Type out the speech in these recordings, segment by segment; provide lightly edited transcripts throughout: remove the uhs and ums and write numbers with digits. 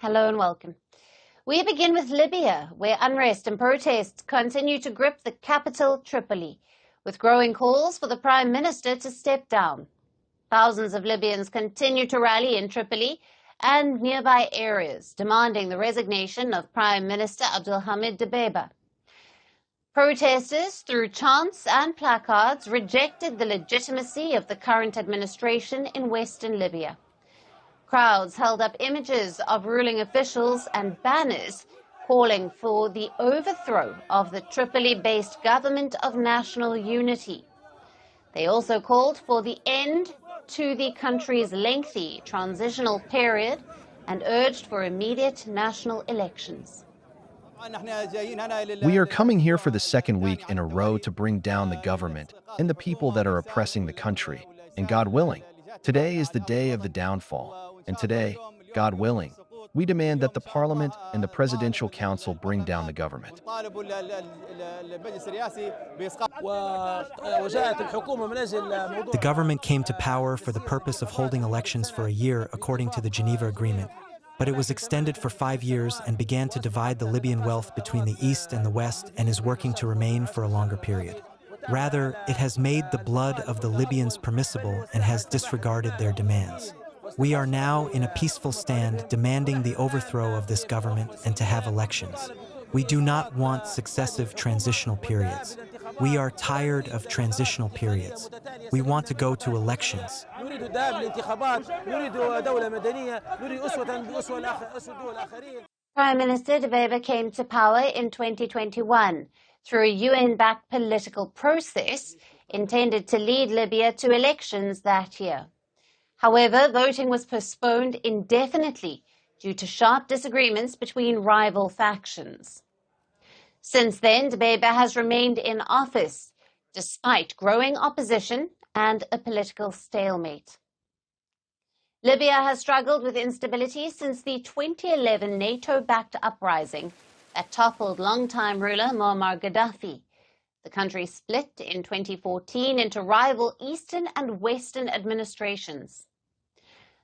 Hello and welcome. We begin with Libya, where unrest and protests continue to grip the capital, Tripoli, with growing calls for the Prime Minister to step down. Thousands of Libyans continue to rally in Tripoli and nearby areas, demanding the resignation of Prime Minister Abdulhamid Dbeibah. Protesters, through chants and placards, rejected the legitimacy of the current administration in western Libya. Crowds held up images of ruling officials and banners calling for the overthrow of the Tripoli-based government of national unity. They also called for the end to the country's lengthy transitional period and urged for immediate national elections. We are coming here for the second week in a row to bring down the government and the people that are oppressing the country. And God willing, today is the day of the downfall. And today, God willing, we demand that the Parliament and the Presidential Council bring down the government. The government came to power for the purpose of holding elections for a year according to the Geneva Agreement. But it was extended for 5 years and began to divide the Libyan wealth between the East and the West and is working to remain for a longer period. Rather, it has made the blood of the Libyans permissible and has disregarded their demands. We are now in a peaceful stand demanding the overthrow of this government and to have elections. We do not want successive transitional periods. We are tired of transitional periods. We want to go to elections. Prime Minister Dbeibah came to power in 2021 through a UN-backed political process intended to lead Libya to elections that year. However, voting was postponed indefinitely due to sharp disagreements between rival factions. Since then, Dbeibah has remained in office, despite growing opposition and a political stalemate. Libya has struggled with instability since the 2011 NATO-backed uprising that toppled longtime ruler Muammar Gaddafi. The country split in 2014 into rival Eastern and Western administrations.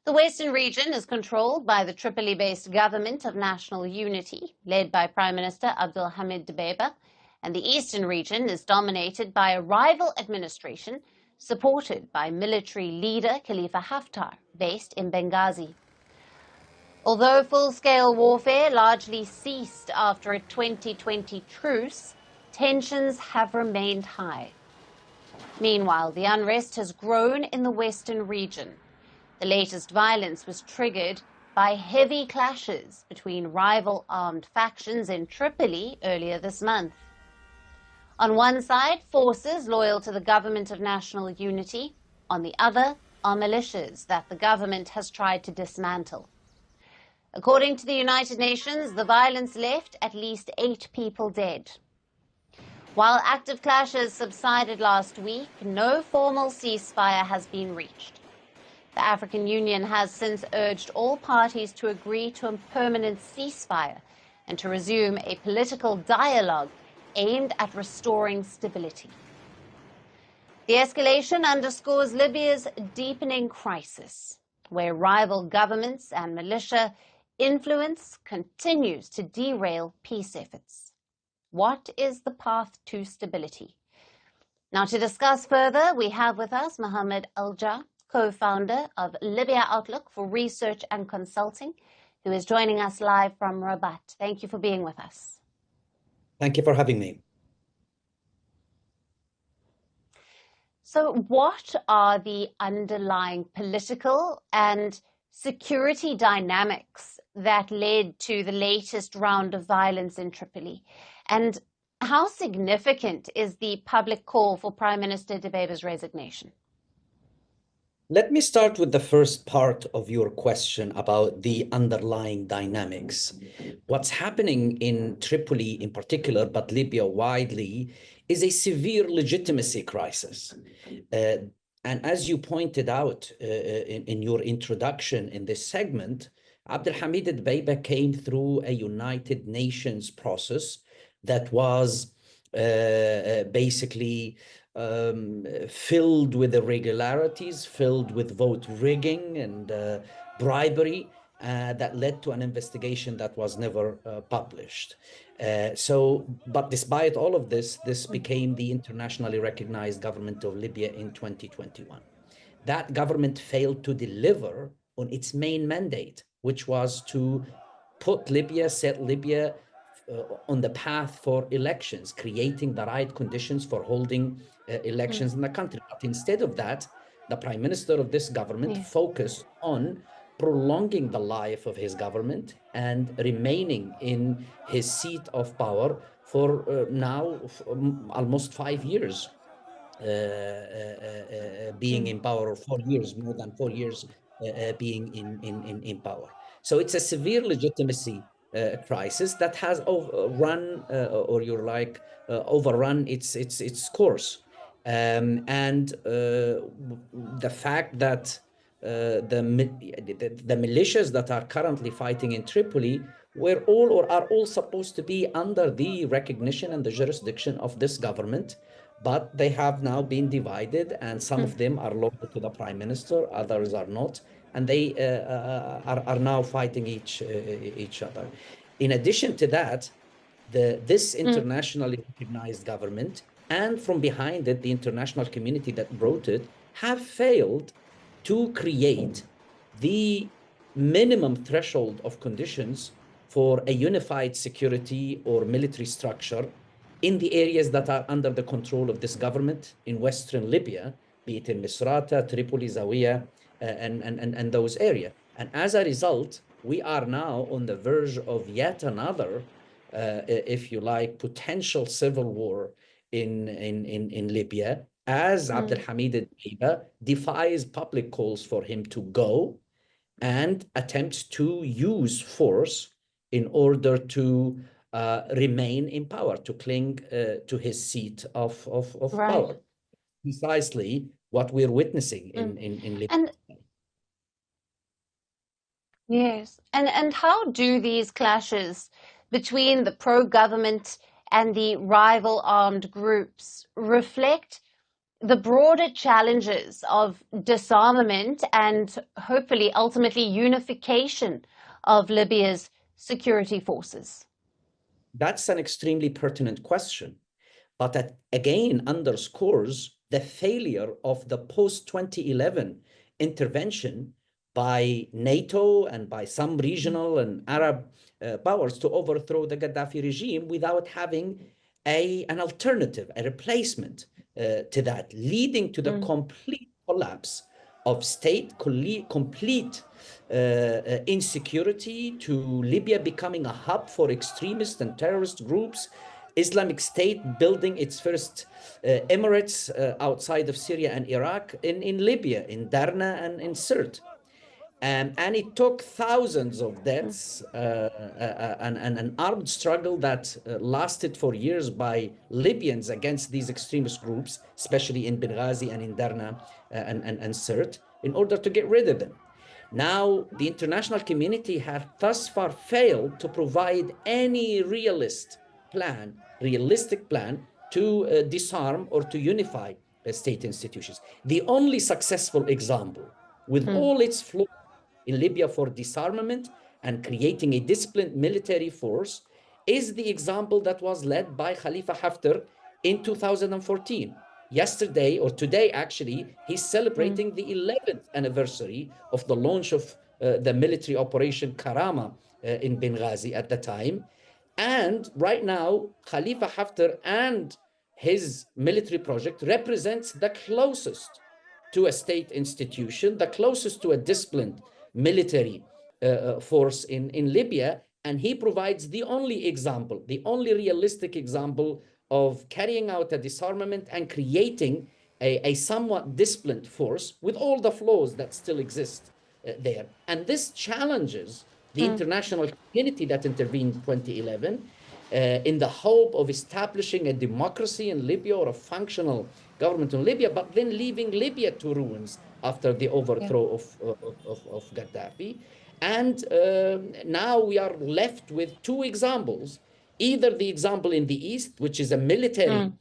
The Western region is controlled by the Tripoli-based government of national unity, led by Prime Minister Abdulhamid Dbeibah, and the Eastern region is dominated by a rival administration supported by military leader Khalifa Haftar, based in Benghazi. Although full-scale warfare largely ceased after a 2020 truce, tensions have remained high. Meanwhile, the unrest has grown in the Western region. The latest violence was triggered by heavy clashes between rival armed factions in Tripoli earlier this month. On one side, forces loyal to the government of national unity. On the other are militias that the government has tried to dismantle. According to the United Nations, the violence left at least 8 people dead. While active clashes subsided last week, no formal ceasefire has been reached. The African Union has since urged all parties to agree to a permanent ceasefire and to resume a political dialogue aimed at restoring stability. The escalation underscores Libya's deepening crisis, where rival governments and militia influence continues to derail peace efforts. What is the path to stability? Now, to discuss further, we have with us Mohammed Al-Jah, co-founder of Libya Outlook for Research and Consulting, who is joining us live from Rabat. Thank you for being with us. Thank you for having me. So what are the underlying political and security dynamics that led to the latest round of violence in Tripoli? And how significant is the public call for Prime Minister Dbeibah's resignation? Let me start with the first part of your question about the underlying dynamics. What's happening in Tripoli in particular, but Libya widely, is a severe legitimacy crisis. And as you pointed out in your introduction in this segment, Abdulhamid Dbeibah came through a United Nations process that was basically filled with irregularities, filled with vote rigging and bribery, that led to an investigation that was never published. But despite all of this, this became the internationally recognized government of Libya in 2021. That government failed to deliver on its main mandate, which was to set Libya on the path for elections, creating the right conditions for holding elections in the country. But instead of that, the prime minister of this government focused on prolonging the life of his government and remaining in his seat of power for now almost 5 years. Being in power, or 4 years, more than 4 years being in power. So it's a severe legitimacy crisis that has overrun its course. And the fact that the militias that are currently fighting in Tripoli are all supposed to be under the recognition and the jurisdiction of this government, but they have now been divided, and some of them are loyal to the prime minister, others are not, and they are now fighting each other. In addition to that, this internationally recognized government, and from behind it, the international community that brought it, have failed to create the minimum threshold of conditions for a unified security or military structure in the areas that are under the control of this government in Western Libya, be it in Misrata, Tripoli, Zawiya, and those areas. And as a result, we are now on the verge of yet another, if you like, potential civil war in Libya, as Abdulhamid Dbeibah defies public calls for him to go and attempts to use force in order to remain in power, to cling to his seat of power. Precisely what we're witnessing in Libya. Yes. And how do these clashes between the pro-government and the rival armed groups reflect the broader challenges of disarmament and hopefully ultimately unification of Libya's security forces? That's an extremely pertinent question, but that again underscores the failure of the post-2011 intervention by NATO and by some regional and Arab powers to overthrow the Gaddafi regime without having an alternative, a replacement to that, leading to the complete collapse of state, complete insecurity, to Libya becoming a hub for extremist and terrorist groups, Islamic State building its first emirates outside of Syria and Iraq in Libya, in Darna and in Sirte. And it took thousands of deaths and an armed struggle that lasted for years by Libyans against these extremist groups, especially in Benghazi and in Darna and Sirte, in order to get rid of them. Now, the international community has thus far failed to provide any realistic plan to disarm or to unify state institutions. The only successful example, with all its flaws, in Libya for disarmament and creating a disciplined military force is the example that was led by Khalifa Haftar in 2014. Yesterday, or today actually, he's celebrating the 11th anniversary of the launch of the military operation Karama in Benghazi at the time. And right now, Khalifa Haftar and his military project represents the closest to a state institution, the closest to a disciplined military force in Libya, and he provides the only example, the only realistic example of carrying out a disarmament and creating a somewhat disciplined force with all the flaws that still exist there. And this challenges the international community that intervened in 2011 in the hope of establishing a democracy in Libya or a functional government in Libya, but then leaving Libya to ruins after the overthrow of Gaddafi. And now we are left with two examples, either the example in the East, which is a military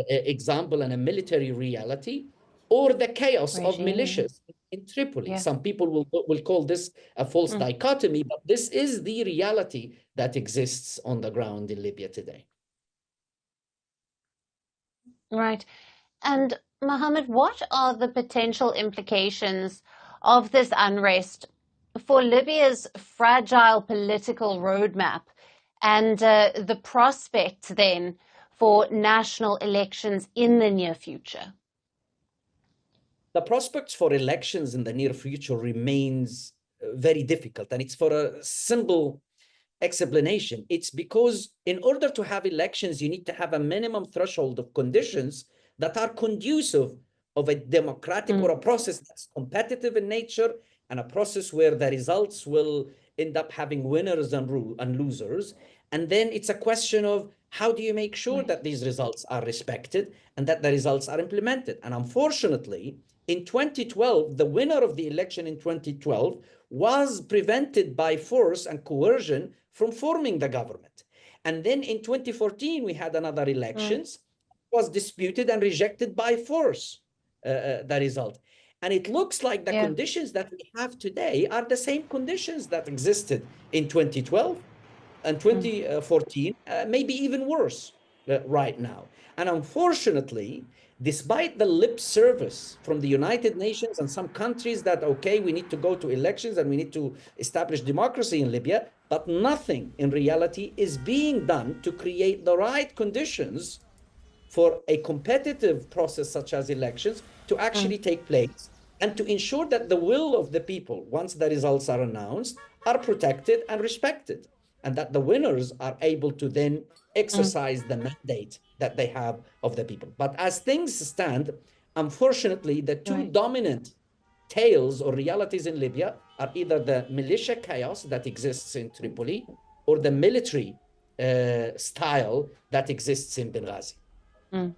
example and a military reality, or the chaos of militias in in Tripoli. Yeah. Some people will call this a false dichotomy, but this is the reality that exists on the ground in Libya today. Right. And Mohammed, what are the potential implications of this unrest for Libya's fragile political roadmap and the prospects then for national elections in the near future? The prospects for elections in the near future remains very difficult, and it's for a simple explanation. It's because in order to have elections, you need to have a minimum threshold of conditions that are conducive of a democratic or a process that's competitive in nature, and a process where the results will end up having winners and losers. And then it's a question of how do you make sure that these results are respected and that the results are implemented. And unfortunately, in 2012, the winner of the election in 2012 was prevented by force and coercion from forming the government. And then in 2014, we had another elections, was disputed and rejected by force, the result. And it looks like the conditions that we have today are the same conditions that existed in 2012 and 2014, maybe even worse right now. And unfortunately, despite the lip service from the United Nations and some countries that, okay, we need to go to elections and we need to establish democracy in Libya, but nothing in reality is being done to create the right conditions for a competitive process such as elections to actually take place and to ensure that the will of the people, once the results are announced, are protected and respected, and that the winners are able to then exercise the mandate that they have of the people. But as things stand, unfortunately, the two dominant tales or realities in Libya are either the militia chaos that exists in Tripoli or the military style that exists in Benghazi. In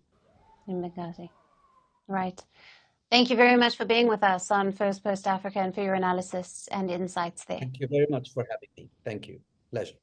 Benghazi. Right. Thank you very much for being with us on First Post Africa and for your analysis and insights there. Thank you very much for having me. Thank you. Pleasure.